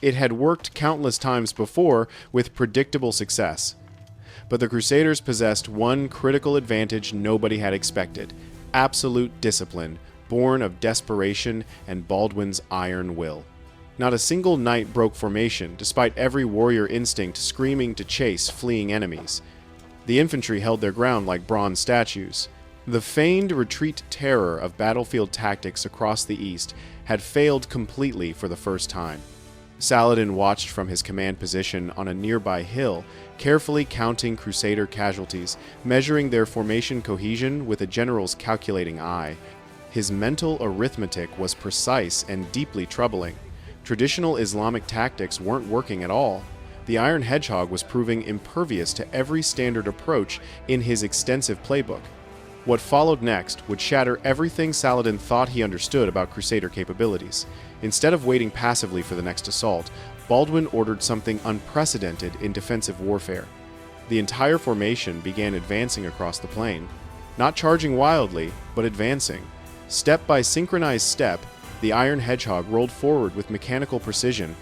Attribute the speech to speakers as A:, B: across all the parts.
A: It had worked countless times before with predictable success. But the Crusaders possessed one critical advantage nobody had expected: absolute discipline, born of desperation and Baldwin's iron will. Not a single knight broke formation, despite every warrior instinct screaming to chase fleeing enemies. The infantry held their ground like bronze statues. The feigned retreat terror of battlefield tactics across the east had failed completely for the first time. Saladin watched from his command position on a nearby hill, carefully counting Crusader casualties, measuring their formation cohesion with a general's calculating eye. His mental arithmetic was precise and deeply troubling. Traditional Islamic tactics weren't working at all. The Iron Hedgehog was proving impervious to every standard approach in his extensive playbook. What followed next would shatter everything Saladin thought he understood about Crusader capabilities. Instead of waiting passively for the next assault, Baldwin ordered something unprecedented in defensive warfare. The entire formation began advancing across the plain. Not charging wildly, but advancing. Step by synchronized step, the Iron Hedgehog rolled forward with mechanical precision.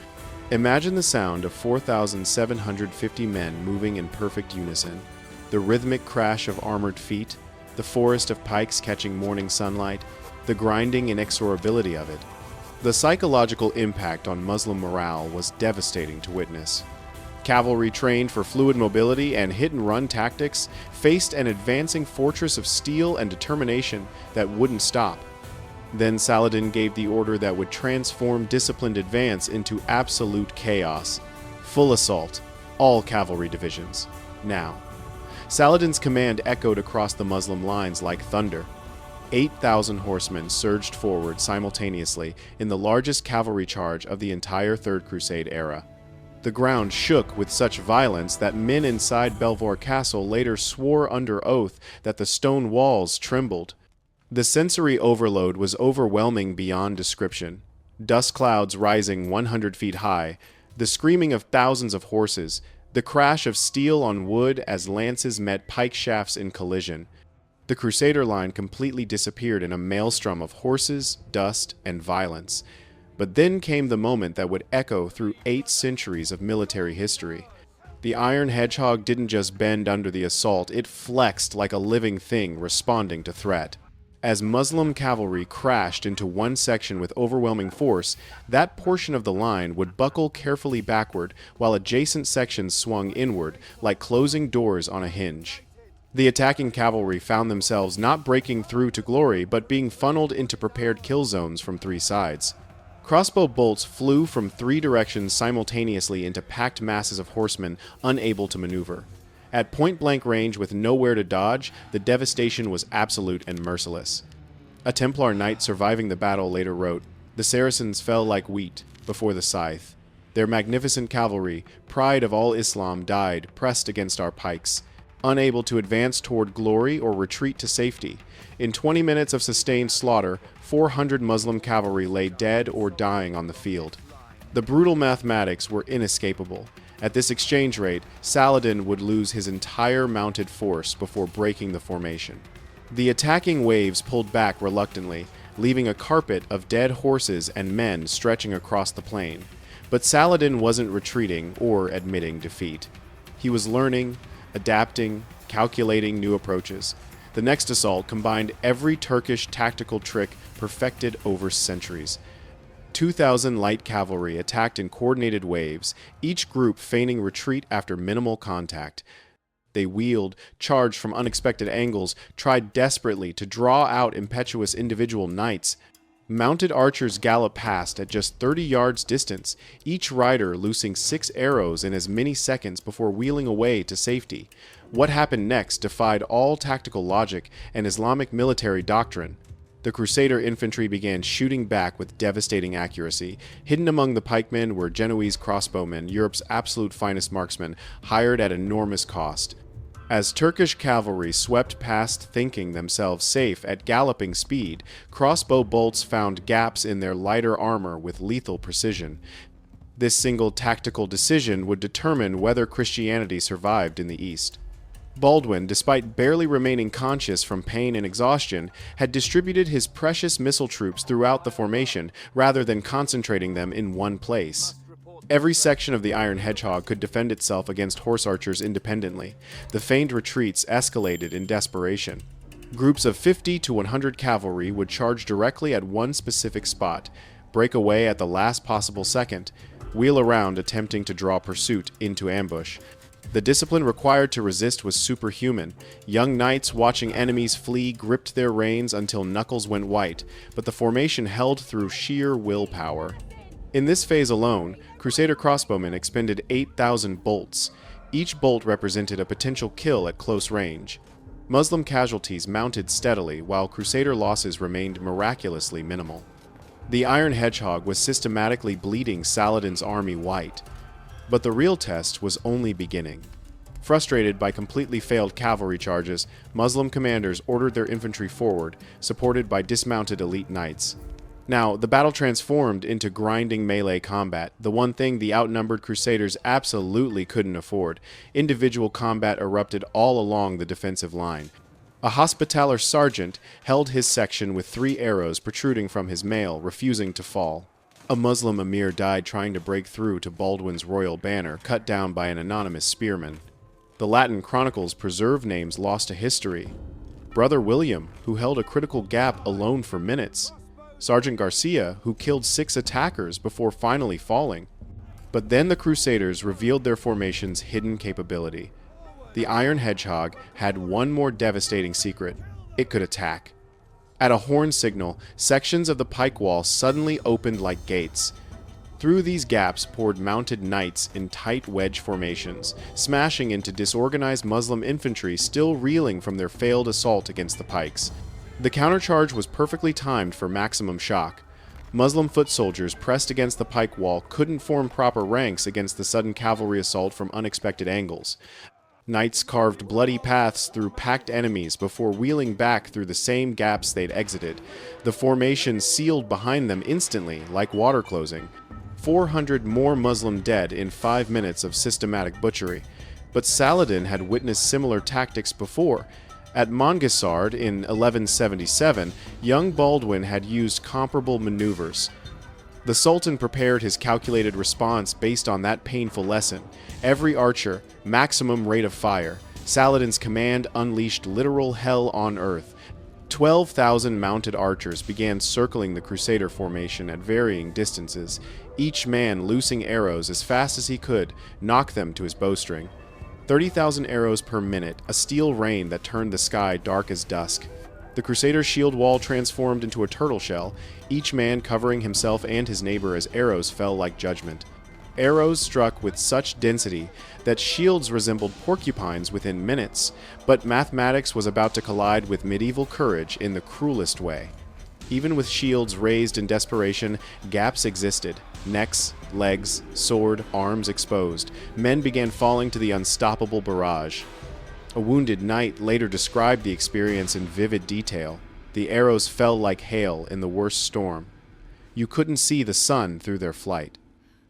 A: Imagine the sound of 4,750 men moving in perfect unison, the rhythmic crash of armored feet, the forest of pikes catching morning sunlight, the grinding inexorability of it. The psychological impact on Muslim morale was devastating to witness. Cavalry trained for fluid mobility and hit-and-run tactics faced an advancing fortress of steel and determination that wouldn't stop. Then Saladin gave the order that would transform disciplined advance into absolute chaos. Full assault, all cavalry divisions, now. Saladin's command echoed across the Muslim lines like thunder. 8,000 horsemen surged forward simultaneously in the largest cavalry charge of the entire Third Crusade era. The ground shook with such violence that men inside Belvoir Castle later swore under oath that the stone walls trembled. The sensory overload was overwhelming beyond description. Dust clouds rising 100 feet high, the screaming of thousands of horses, the crash of steel on wood as lances met pike shafts in collision. The Crusader line completely disappeared in a maelstrom of horses, dust, and violence. But then came the moment that would echo through 8 centuries of military history. The Iron Hedgehog didn't just bend under the assault, it flexed like a living thing responding to threat. As Muslim cavalry crashed into one section with overwhelming force, that portion of the line would buckle carefully backward while adjacent sections swung inward, like closing doors on a hinge. The attacking cavalry found themselves not breaking through to glory, but being funneled into prepared kill zones from 3 sides. Crossbow bolts flew from 3 directions simultaneously into packed masses of horsemen unable to maneuver. At point-blank range with nowhere to dodge, the devastation was absolute and merciless. A Templar knight surviving the battle later wrote, "The Saracens fell like wheat before the scythe. Their magnificent cavalry, pride of all Islam, died, pressed against our pikes, unable to advance toward glory or retreat to safety. In 20 minutes of sustained slaughter, 400 Muslim cavalry lay dead or dying on the field." The brutal mathematics were inescapable. At this exchange rate, Saladin would lose his entire mounted force before breaking the formation. The attacking waves pulled back reluctantly, leaving a carpet of dead horses and men stretching across the plain. But Saladin wasn't retreating or admitting defeat. He was learning, adapting, calculating new approaches. The next assault combined every Turkish tactical trick perfected over centuries. 2,000 light cavalry attacked in coordinated waves, each group feigning retreat after minimal contact. They wheeled, charged from unexpected angles, tried desperately to draw out impetuous individual knights. Mounted archers galloped past at just 30 yards distance, each rider loosing 6 arrows in as many seconds before wheeling away to safety. What happened next defied all tactical logic and Islamic military doctrine. The Crusader infantry began shooting back with devastating accuracy. Hidden among the pikemen were Genoese crossbowmen, Europe's absolute finest marksmen, hired at enormous cost. As Turkish cavalry swept past thinking themselves safe at galloping speed, crossbow bolts found gaps in their lighter armor with lethal precision. This single tactical decision would determine whether Christianity survived in the East. Baldwin, despite barely remaining conscious from pain and exhaustion, had distributed his precious missile troops throughout the formation rather than concentrating them in one place. Every section of the Iron Hedgehog could defend itself against horse archers independently. The feigned retreats escalated in desperation. Groups of 50 to 100 cavalry would charge directly at one specific spot, break away at the last possible second, wheel around attempting to draw pursuit into ambush. The discipline required to resist was superhuman. Young knights watching enemies flee gripped their reins until knuckles went white, but the formation held through sheer willpower. In this phase alone, Crusader crossbowmen expended 8,000 bolts. Each bolt represented a potential kill at close range. Muslim casualties mounted steadily, while Crusader losses remained miraculously minimal. The Iron Hedgehog was systematically bleeding Saladin's army white. But the real test was only beginning. Frustrated by completely failed cavalry charges, Muslim commanders ordered their infantry forward, supported by dismounted elite knights. Now, the battle transformed into grinding melee combat, the one thing the outnumbered Crusaders absolutely couldn't afford. Individual combat erupted all along the defensive line. A Hospitaller sergeant held his section with 3 arrows protruding from his mail, refusing to fall. A Muslim emir died trying to break through to Baldwin's royal banner, cut down by an anonymous spearman. The Latin chronicles preserve names lost to history. Brother William, who held a critical gap alone for minutes. Sergeant Garcia, who killed 6 attackers before finally falling. But then the Crusaders revealed their formation's hidden capability. The Iron Hedgehog had one more devastating secret. It could attack. At a horn signal, sections of the pike wall suddenly opened like gates. Through these gaps poured mounted knights in tight wedge formations, smashing into disorganized Muslim infantry still reeling from their failed assault against the pikes. The countercharge was perfectly timed for maximum shock. Muslim foot soldiers pressed against the pike wall couldn't form proper ranks against the sudden cavalry assault from unexpected angles. Knights carved bloody paths through packed enemies before wheeling back through the same gaps they'd exited. The formation sealed behind them instantly, like water closing. 400 more Muslim dead in 5 minutes of systematic butchery. But Saladin had witnessed similar tactics before. At Mongisard in 1177, young Baldwin had used comparable maneuvers. The Sultan prepared his calculated response based on that painful lesson. Every archer, maximum rate of fire. Saladin's command unleashed literal hell on earth. 12,000 mounted archers began circling the Crusader formation at varying distances, each man loosing arrows as fast as he could, knock them to his bowstring. 30,000 arrows per minute, a steel rain that turned the sky dark as dusk. The Crusader shield wall transformed into a turtle shell, each man covering himself and his neighbor as arrows fell like judgment. Arrows struck with such density that shields resembled porcupines within minutes, but mathematics was about to collide with medieval courage in the cruelest way. Even with shields raised in desperation, gaps existed. Necks, legs, sword, arms exposed. Men began falling to the unstoppable barrage. A wounded knight later described the experience in vivid detail. The arrows fell like hail in the worst storm. You couldn't see the sun through their flight.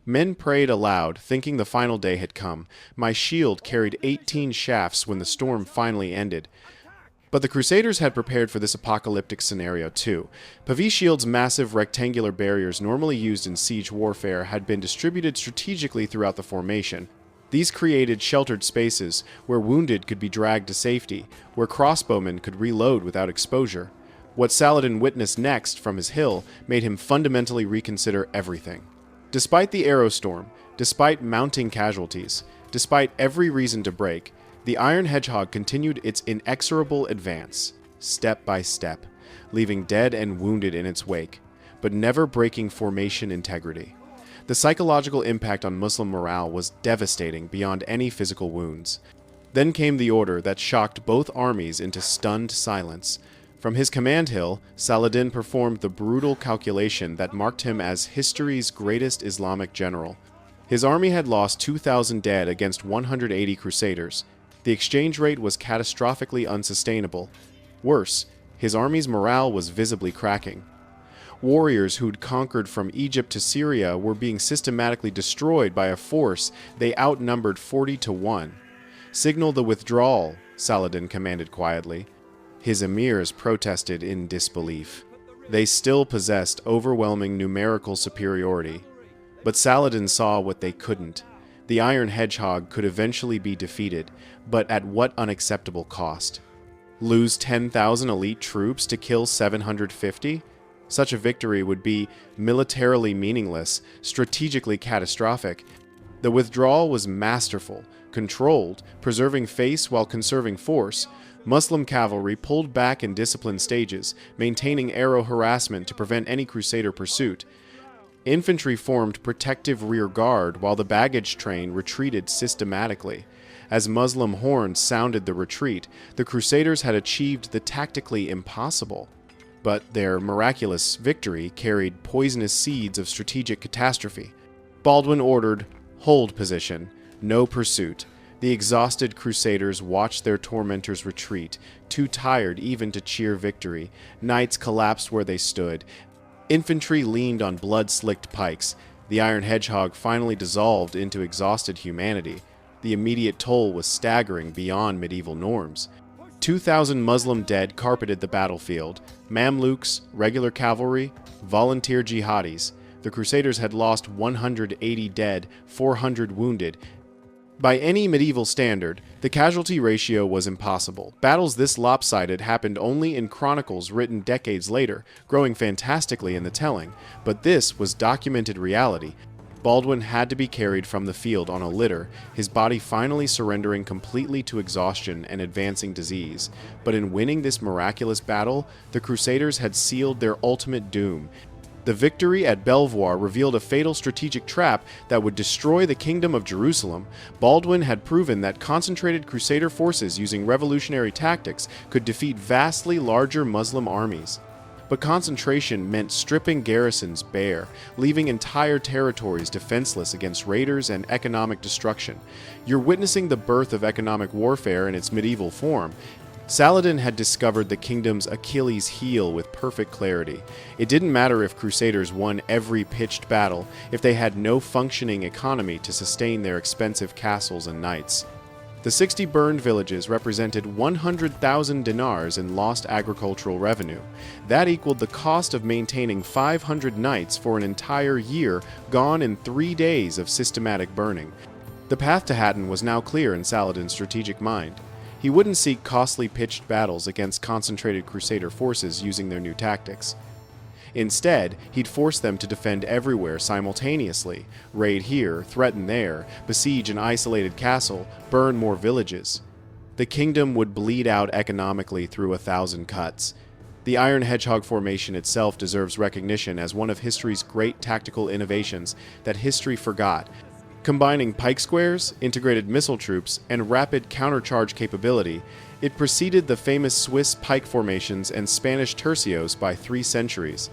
A: Men prayed aloud, thinking the final day had come. My shield carried 18 shafts when the storm finally ended. But the Crusaders had prepared for this apocalyptic scenario too. Pavise shields' massive rectangular barriers normally used in siege warfare had been distributed strategically throughout the formation. These created sheltered spaces where wounded could be dragged to safety, where crossbowmen could reload without exposure. What Saladin witnessed next from his hill made him fundamentally reconsider everything. Despite the arrow storm, despite mounting casualties, despite every reason to break, the Iron Hedgehog continued its inexorable advance, step by step, leaving dead and wounded in its wake, but never breaking formation integrity. The psychological impact on Muslim morale was devastating beyond any physical wounds. Then came the order that shocked both armies into stunned silence. From his command hill, Saladin performed the brutal calculation that marked him as history's greatest Islamic general. His army had lost 2,000 dead against 180 Crusaders. The exchange rate was catastrophically unsustainable. Worse, his army's morale was visibly cracking. Warriors who'd conquered from Egypt to Syria were being systematically destroyed by a force they outnumbered 40 to 1. "Signal the withdrawal," Saladin commanded quietly. His emirs protested in disbelief. They still possessed overwhelming numerical superiority. But Saladin saw what they couldn't. The Iron Hedgehog could eventually be defeated, but at what unacceptable cost? Lose 10,000 elite troops to kill 750? Such a victory would be militarily meaningless, strategically catastrophic. The withdrawal was masterful, controlled, preserving face while conserving force. Muslim cavalry pulled back in disciplined stages, maintaining arrow harassment to prevent any Crusader pursuit. Infantry formed protective rear guard while the baggage train retreated systematically. As Muslim horns sounded the retreat, the Crusaders had achieved the tactically impossible. But their miraculous victory carried poisonous seeds of strategic catastrophe. Baldwin ordered, "Hold position, no pursuit." The exhausted Crusaders watched their tormentors retreat, too tired even to cheer victory. Knights collapsed where they stood. Infantry leaned on blood-slicked pikes. The Iron Hedgehog finally dissolved into exhausted humanity. The immediate toll was staggering beyond medieval norms. 2,000 Muslim dead carpeted the battlefield. Mamluks, regular cavalry, volunteer jihadis. The Crusaders had lost 180 dead, 400 wounded. By any medieval standard, the casualty ratio was impossible. Battles this lopsided happened only in chronicles written decades later, growing fantastically in the telling, but this was documented reality. Baldwin had to be carried from the field on a litter, his body finally surrendering completely to exhaustion and advancing disease. But in winning this miraculous battle, the Crusaders had sealed their ultimate doom. The victory at Belvoir revealed a fatal strategic trap that would destroy the Kingdom of Jerusalem. Baldwin had proven that concentrated Crusader forces using revolutionary tactics could defeat vastly larger Muslim armies. But concentration meant stripping garrisons bare, leaving entire territories defenseless against raiders and economic destruction. You're witnessing the birth of economic warfare in its medieval form. Saladin had discovered the kingdom's Achilles heel with perfect clarity. It didn't matter if Crusaders won every pitched battle if they had no functioning economy to sustain their expensive castles and knights. The 60 burned villages represented 100,000 dinars in lost agricultural revenue. That equaled the cost of maintaining 500 knights for an entire year, gone in 3 days of systematic burning. The path to Hattin was now clear in Saladin's strategic mind. He wouldn't seek costly pitched battles against concentrated Crusader forces using their new tactics. Instead, he'd force them to defend everywhere simultaneously, raid here, threaten there, besiege an isolated castle, burn more villages. The kingdom would bleed out economically through 1,000 cuts. The Iron Hedgehog formation itself deserves recognition as one of history's great tactical innovations that history forgot. Combining pike squares, integrated missile troops, and rapid countercharge capability, it preceded the famous Swiss pike formations and Spanish tercios by 3 centuries.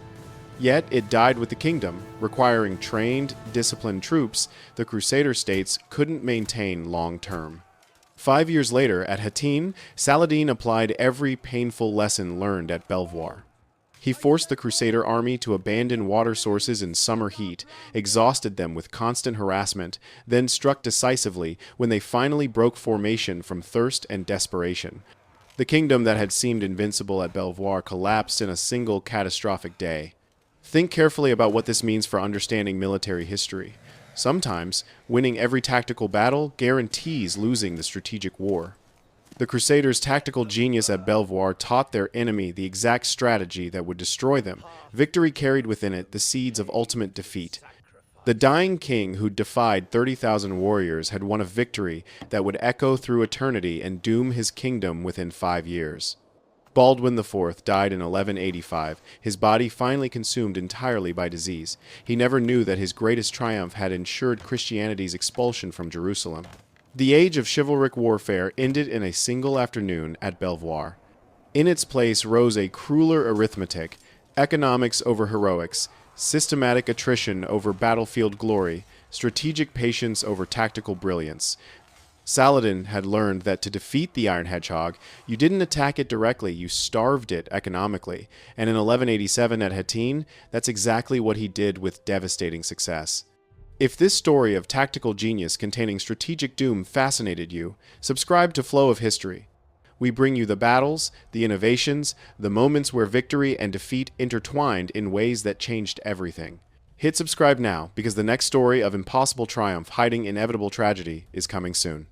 A: Yet it died with the kingdom, requiring trained, disciplined troops the Crusader states couldn't maintain long-term. 5 years later, at Hattin, Saladin applied every painful lesson learned at Belvoir. He forced the Crusader army to abandon water sources in summer heat, exhausted them with constant harassment, then struck decisively when they finally broke formation from thirst and desperation. The kingdom that had seemed invincible at Belvoir collapsed in a single catastrophic day. Think carefully about what this means for understanding military history. Sometimes, winning every tactical battle guarantees losing the strategic war. The Crusaders' tactical genius at Belvoir taught their enemy the exact strategy that would destroy them. Victory carried within it the seeds of ultimate defeat. The dying king who defied 30,000 warriors had won a victory that would echo through eternity and doom his kingdom within 5 years. Baldwin IV died in 1185, his body finally consumed entirely by disease. He never knew that his greatest triumph had ensured Christianity's expulsion from Jerusalem. The age of chivalric warfare ended in a single afternoon at Belvoir. In its place rose a crueler arithmetic, economics over heroics, systematic attrition over battlefield glory, strategic patience over tactical brilliance. Saladin had learned that to defeat the Iron Hedgehog, you didn't attack it directly, you starved it economically. And in 1187 at Hattin, that's exactly what he did with devastating success. If this story of tactical genius containing strategic doom fascinated you, subscribe to Flow of History. We bring you the battles, the innovations, the moments where victory and defeat intertwined in ways that changed everything. Hit subscribe now, because the next story of impossible triumph hiding inevitable tragedy is coming soon.